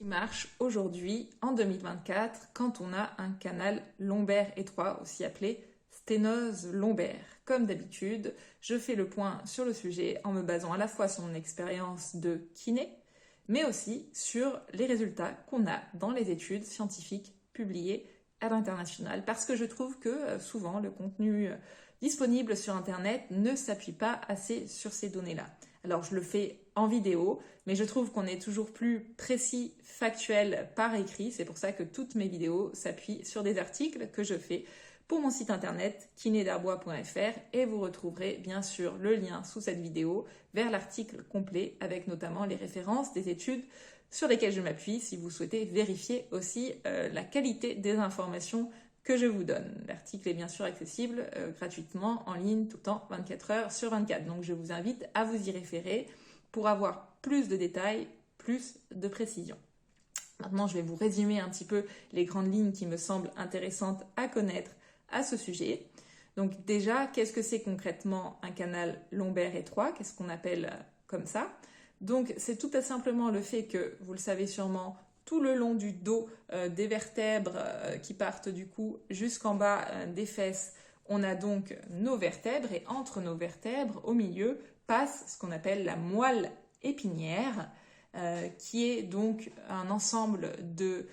qui marche aujourd'hui en 2024 quand on a un canal lombaire étroit, aussi appelé sténose lombaire. Comme d'habitude, je fais le point sur le sujet en me basant à la fois sur mon expérience de kiné, mais aussi sur les résultats qu'on a dans les études scientifiques publiées à l'international, parce que je trouve que souvent le contenu disponible sur Internet ne s'appuie pas assez sur ces données-là. Alors je le fais en vidéo, mais je trouve qu'on est toujours plus précis, factuel par écrit. C'est pour ça que toutes mes vidéos s'appuient sur des articles que je fais pour mon site internet kinédarbois.fr et vous retrouverez bien sûr le lien sous cette vidéo vers l'article complet avec notamment les références des études sur lesquelles je m'appuie si vous souhaitez vérifier aussi la qualité des informations que je vous donne. L'article est bien sûr accessible gratuitement en ligne tout le temps 24 heures sur 24. Donc je vous invite à vous y référer pour avoir plus de détails, plus de précision. Maintenant, je vais vous résumer un petit peu les grandes lignes qui me semblent intéressantes à connaître à ce sujet. Donc déjà, qu'est-ce que c'est concrètement un canal lombaire étroit? Qu'est-ce qu'on appelle comme ça? Donc c'est tout à simplement le fait que, vous le savez sûrement, tout le long du dos des vertèbres qui partent du cou jusqu'en bas des fesses, on a donc nos vertèbres et entre nos vertèbres, au milieu, passe ce qu'on appelle la moelle épinière, qui est donc un ensemble de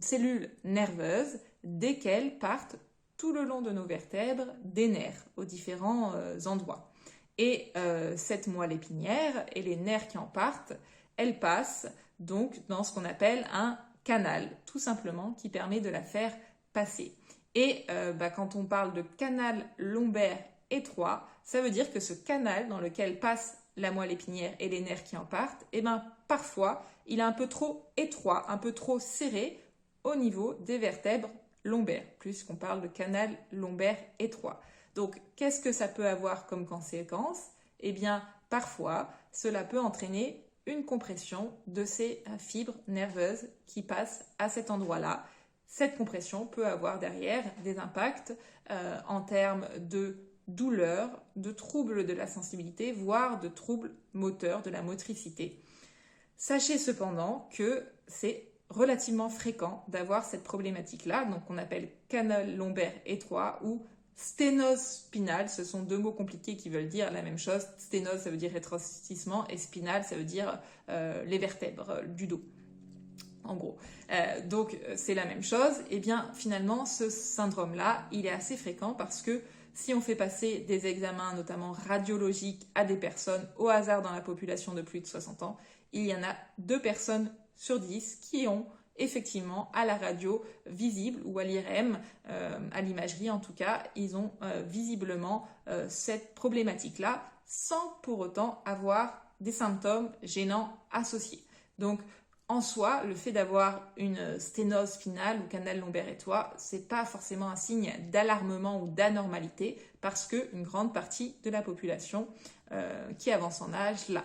cellules nerveuses desquelles partent tout le long de nos vertèbres des nerfs aux différents endroits. Et cette moelle épinière et les nerfs qui en partent, elles passent donc dans ce qu'on appelle un canal, tout simplement, qui permet de la faire passer. Et quand on parle de canal lombaire étroit, ça veut dire que ce canal dans lequel passe la moelle épinière et les nerfs qui en partent, parfois, il est un peu trop étroit, un peu trop serré au niveau des vertèbres lombaires, puisqu'on parle de canal lombaire étroit. Donc, qu'est-ce que ça peut avoir comme conséquence? Eh bien, parfois, cela peut entraîner une compression de ces fibres nerveuses qui passent à cet endroit-là. Cette compression peut avoir derrière des impacts en termes de douleur, de troubles de la sensibilité, voire de troubles moteurs, de la motricité. Sachez cependant que c'est relativement fréquent d'avoir cette problématique-là, donc on appelle canal lombaire étroit ou sténose spinale. Ce sont deux mots compliqués qui veulent dire la même chose. Sténose, ça veut dire rétrécissement, et spinale, ça veut dire les vertèbres du dos, en gros. Donc c'est la même chose. Et bien finalement, ce syndrome-là, il est assez fréquent parce que si on fait passer des examens, notamment radiologiques, à des personnes au hasard dans la population de plus de 60 ans, il y en a 2 personnes sur 10 qui ont effectivement à la radio visible ou à l'IRM, à l'imagerie en tout cas, ils ont visiblement cette problématique-là sans pour autant avoir des symptômes gênants associés. Donc en soi, le fait d'avoir une sténose spinale ou canal lombaire étroit, c'est pas forcément un signe d'alarmement ou d'anormalité parce qu'une grande partie de la population qui avance en âge l'a.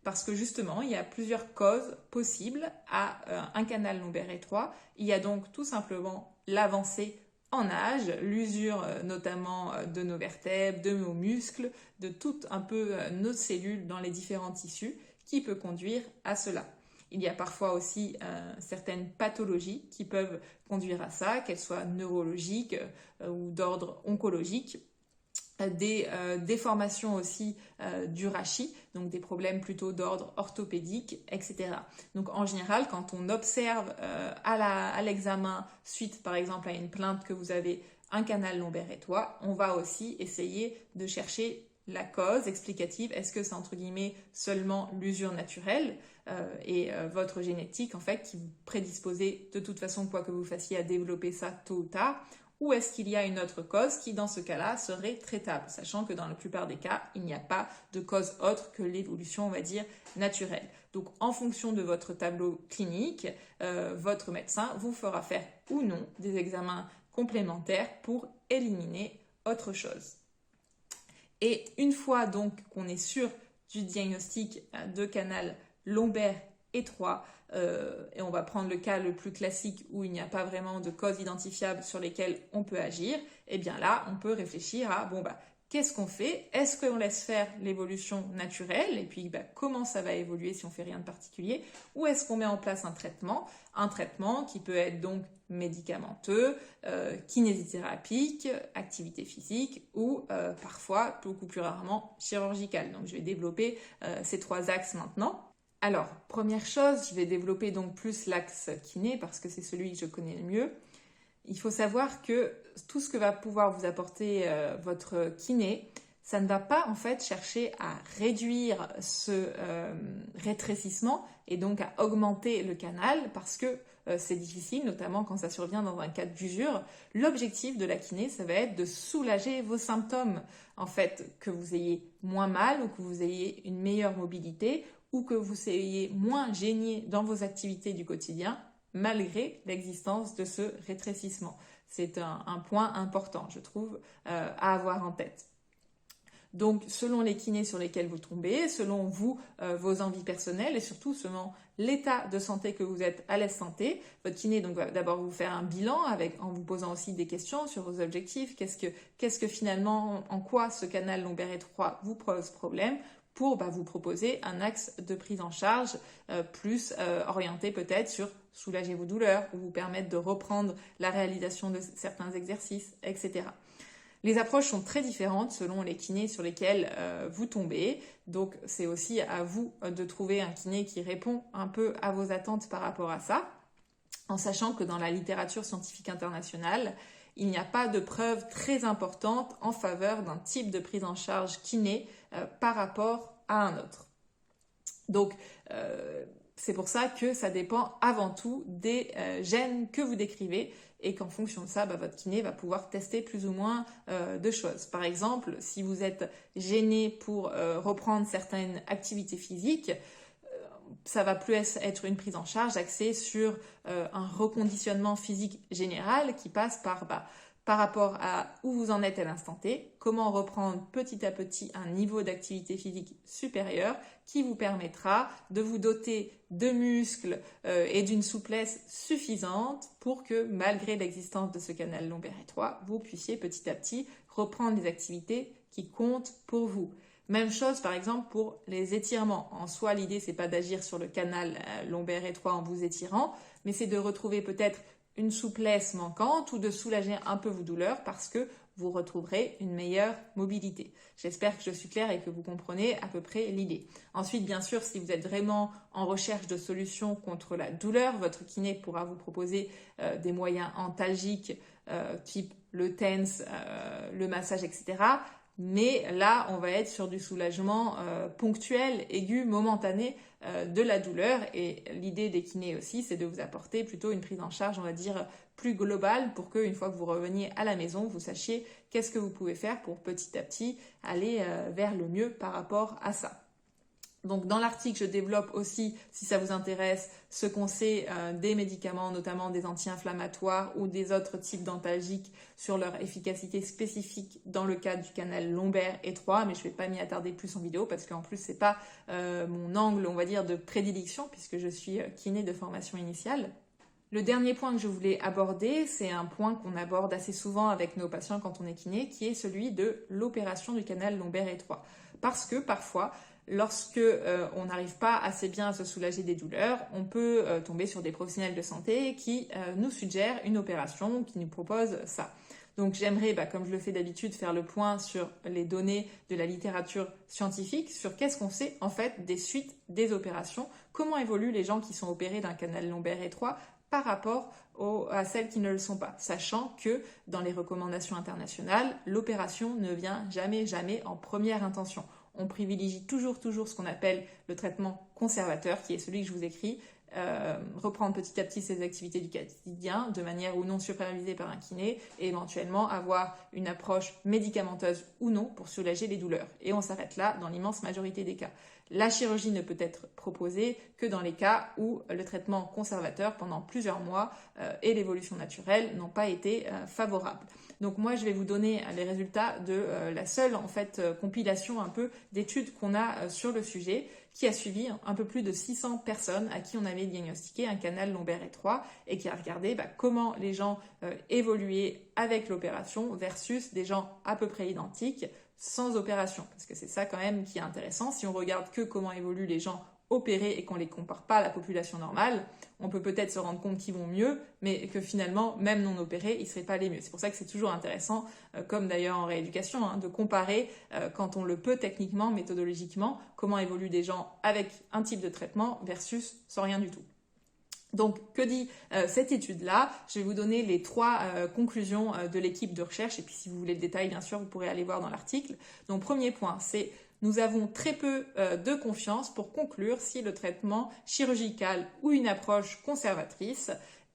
Parce que justement, il y a plusieurs causes possibles à un canal lombaire étroit. Il y a donc tout simplement l'avancée en âge, l'usure notamment de nos vertèbres, de nos muscles, de toutes un peu nos cellules dans les différents tissus qui peut conduire à cela. Il y a parfois aussi certaines pathologies qui peuvent conduire à ça, qu'elles soient neurologiques ou d'ordre oncologique. Des déformations aussi du rachis, donc des problèmes plutôt d'ordre orthopédique, etc. Donc en général, quand on observe à l'examen, suite par exemple à une plainte que vous avez un canal lombaire étroit, on va aussi essayer de chercher la cause explicative. Est-ce que c'est entre guillemets seulement l'usure naturelle et votre génétique en fait qui vous prédisposez de toute façon quoi que vous fassiez à développer ça tôt ou tard, ou est-ce qu'il y a une autre cause qui dans ce cas-là serait traitable, sachant que dans la plupart des cas il n'y a pas de cause autre que l'évolution on va dire naturelle. Donc en fonction de votre tableau clinique, votre médecin vous fera faire ou non des examens complémentaires pour éliminer autre chose. Et une fois donc qu'on est sûr du diagnostic de canal lombaire étroit, et on va prendre le cas le plus classique où il n'y a pas vraiment de cause identifiable sur lesquelles on peut agir, et bien là on peut réfléchir à qu'est-ce qu'on fait? Est-ce qu'on laisse faire l'évolution naturelle et puis comment ça va évoluer si on fait rien de particulier? Ou est-ce qu'on met en place un traitement? Un traitement qui peut être donc médicamenteux, kinésithérapique, activité physique ou parfois, beaucoup plus rarement, chirurgical. Donc je vais développer ces 3 axes maintenant. Alors, première chose, je vais développer donc plus l'axe kiné parce que c'est celui que je connais le mieux. Il faut savoir que tout ce que va pouvoir vous apporter votre kiné, ça ne va pas en fait chercher à réduire ce rétrécissement et donc à augmenter le canal parce que c'est difficile, notamment quand ça survient dans un cas d'usure. L'objectif de la kiné, ça va être de soulager vos symptômes. En fait, que vous ayez moins mal ou que vous ayez une meilleure mobilité ou que vous soyez moins gêné dans vos activités du quotidien malgré l'existence de ce rétrécissement. C'est un point important, je trouve, à avoir en tête. Donc, selon les kinés sur lesquels vous tombez, selon vous, vos envies personnelles et surtout selon l'état de santé que vous êtes à l'aise santé, votre kiné donc, va d'abord vous faire un bilan en vous posant aussi des questions sur vos objectifs. Qu'est-ce que finalement, en quoi ce canal lombaire étroit vous pose problème pour vous proposer un axe de prise en charge plus orienté peut-être sur soulager vos douleurs ou vous permettre de reprendre la réalisation de certains exercices, etc. Les approches sont très différentes selon les kinés sur lesquels vous tombez. Donc, c'est aussi à vous de trouver un kiné qui répond un peu à vos attentes par rapport à ça, en sachant que dans la littérature scientifique internationale, il n'y a pas de preuve très importante en faveur d'un type de prise en charge kiné par rapport à un autre. Donc, c'est pour ça que ça dépend avant tout des gènes que vous décrivez et qu'en fonction de ça, votre kiné va pouvoir tester plus ou moins de choses. Par exemple, si vous êtes gêné pour reprendre certaines activités physiques, ça va plus être une prise en charge axée sur un reconditionnement physique général qui passe par rapport à où vous en êtes à l'instant T, comment reprendre petit à petit un niveau d'activité physique supérieur qui vous permettra de vous doter de muscles et d'une souplesse suffisante pour que malgré l'existence de ce canal lombaire étroit, vous puissiez petit à petit reprendre les activités qui comptent pour vous. Même chose par exemple pour les étirements. En soi, l'idée c'est pas d'agir sur le canal lombaire étroit en vous étirant, mais c'est de retrouver peut-être une souplesse manquante ou de soulager un peu vos douleurs parce que vous retrouverez une meilleure mobilité. J'espère que je suis claire et que vous comprenez à peu près l'idée. Ensuite, bien sûr, si vous êtes vraiment en recherche de solutions contre la douleur, votre kiné pourra vous proposer des moyens antalgiques type le TENS, le massage, etc. Mais là, on va être sur du soulagement ponctuel, aigu, momentané de la douleur. Et l'idée des kinés aussi, c'est de vous apporter plutôt une prise en charge, on va dire, plus globale pour qu'une fois que vous reveniez à la maison, vous sachiez qu'est-ce que vous pouvez faire pour petit à petit aller vers le mieux par rapport à ça. Donc dans l'article, je développe aussi, si ça vous intéresse, ce qu'on sait des médicaments, notamment des anti-inflammatoires ou des autres types d'antalgiques sur leur efficacité spécifique dans le cadre du canal lombaire étroit, mais je ne vais pas m'y attarder plus en vidéo parce qu'en plus c'est pas mon angle, on va dire, de prédilection puisque je suis kiné de formation initiale. Le dernier point que je voulais aborder, c'est un point qu'on aborde assez souvent avec nos patients quand on est kiné, qui est celui de l'opération du canal lombaire étroit. Parce que parfois, lorsque on n'arrive pas assez bien à se soulager des douleurs, on peut tomber sur des professionnels de santé qui nous suggèrent une opération, qui nous proposent ça. Donc j'aimerais, comme je le fais d'habitude, faire le point sur les données de la littérature scientifique, sur qu'est-ce qu'on sait en fait des suites des opérations, comment évoluent les gens qui sont opérés d'un canal lombaire étroit par rapport à celles qui ne le sont pas, sachant que dans les recommandations internationales, l'opération ne vient jamais en première intention. On privilégie toujours ce qu'on appelle le traitement conservateur, qui est celui que je vous écris, reprendre petit à petit ses activités du quotidien de manière ou non supervisée par un kiné et éventuellement avoir une approche médicamenteuse ou non pour soulager les douleurs. Et on s'arrête là dans l'immense majorité des cas. La chirurgie ne peut être proposée que dans les cas où le traitement conservateur pendant plusieurs mois et l'évolution naturelle n'ont pas été favorables. Donc moi, je vais vous donner les résultats de la seule compilation un peu d'études qu'on a sur le sujet, qui a suivi un peu plus de 600 personnes à qui on avait diagnostiqué un canal lombaire étroit et qui a regardé comment les gens évoluaient avec l'opération versus des gens à peu près identiques sans opération, parce que c'est ça quand même qui est intéressant. Si on regarde que comment évoluent les gens opérés et qu'on ne les compare pas à la population normale, on peut peut-être se rendre compte qu'ils vont mieux, mais que finalement, même non opérés, ils ne seraient pas les mieux. C'est pour ça que c'est toujours intéressant, comme d'ailleurs en rééducation, de comparer, quand on le peut techniquement, méthodologiquement, comment évoluent des gens avec un type de traitement versus sans rien du tout. Donc, que dit cette étude-là? Je vais vous donner les 3 conclusions de l'équipe de recherche, et puis si vous voulez le détail, bien sûr, vous pourrez aller voir dans l'article. Donc, premier point, c'est nous avons très peu de confiance pour conclure si le traitement chirurgical ou une approche conservatrice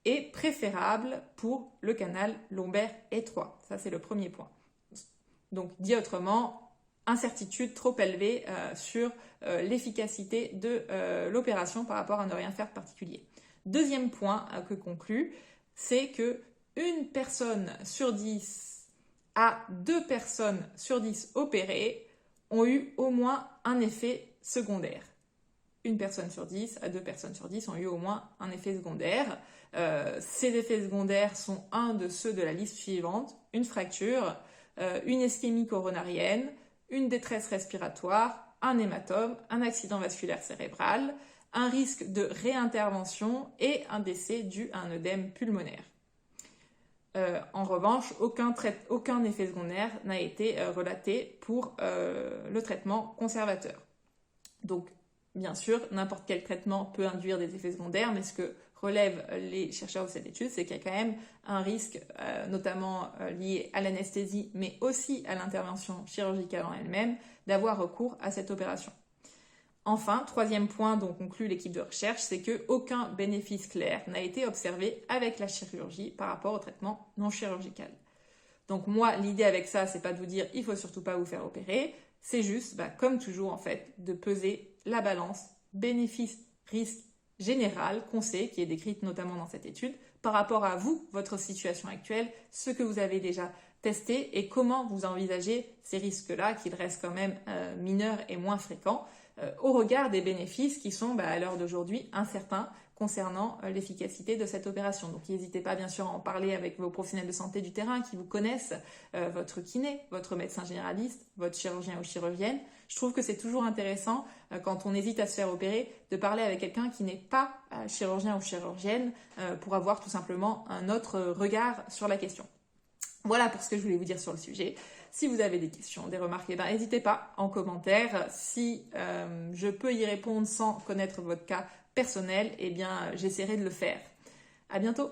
est préférable pour le canal lombaire étroit. Ça, c'est le premier point. Donc, dit autrement, incertitude trop élevée sur l'efficacité de l'opération par rapport à ne rien faire de particulier. Deuxième point que conclut, c'est que 1 personne sur 10 à 2 personnes sur 10 opérées ont eu au moins un effet secondaire. 1 personne sur 10 à 2 personnes sur 10 ont eu au moins un effet secondaire. Ces effets secondaires sont un de ceux de la liste suivante: une fracture, une ischémie coronarienne, une détresse respiratoire, un hématome, un accident vasculaire cérébral, un risque de réintervention et un décès dû à un œdème pulmonaire. En revanche, aucun effet secondaire n'a été relaté pour le traitement conservateur. Donc, bien sûr, n'importe quel traitement peut induire des effets secondaires, mais ce que relèvent les chercheurs de cette étude, c'est qu'il y a quand même un risque, notamment lié à l'anesthésie, mais aussi à l'intervention chirurgicale en elle-même, d'avoir recours à cette opération. Enfin, 3e point dont conclut l'équipe de recherche, c'est qu'aucun bénéfice clair n'a été observé avec la chirurgie par rapport au traitement non chirurgical. Donc moi, l'idée avec ça, c'est pas de vous dire il faut surtout pas vous faire opérer, c'est juste, comme toujours en fait, de peser la balance bénéfice-risque général qu'on sait, qui est décrite notamment dans cette étude, par rapport à vous, votre situation actuelle, ce que vous avez déjà testé et comment vous envisagez ces risques-là, qui restent quand même mineurs et moins fréquents, au regard des bénéfices qui sont à l'heure d'aujourd'hui incertains concernant l'efficacité de cette opération. Donc n'hésitez pas bien sûr à en parler avec vos professionnels de santé du terrain qui vous connaissent, votre kiné, votre médecin généraliste, votre chirurgien ou chirurgienne. Je trouve que c'est toujours intéressant quand on hésite à se faire opérer de parler avec quelqu'un qui n'est pas chirurgien ou chirurgienne pour avoir tout simplement un autre regard sur la question. Voilà pour ce que je voulais vous dire sur le sujet. Si vous avez des questions, des remarques, n'hésitez pas en commentaire. Si je peux y répondre sans connaître votre cas personnel, j'essaierai de le faire. À bientôt.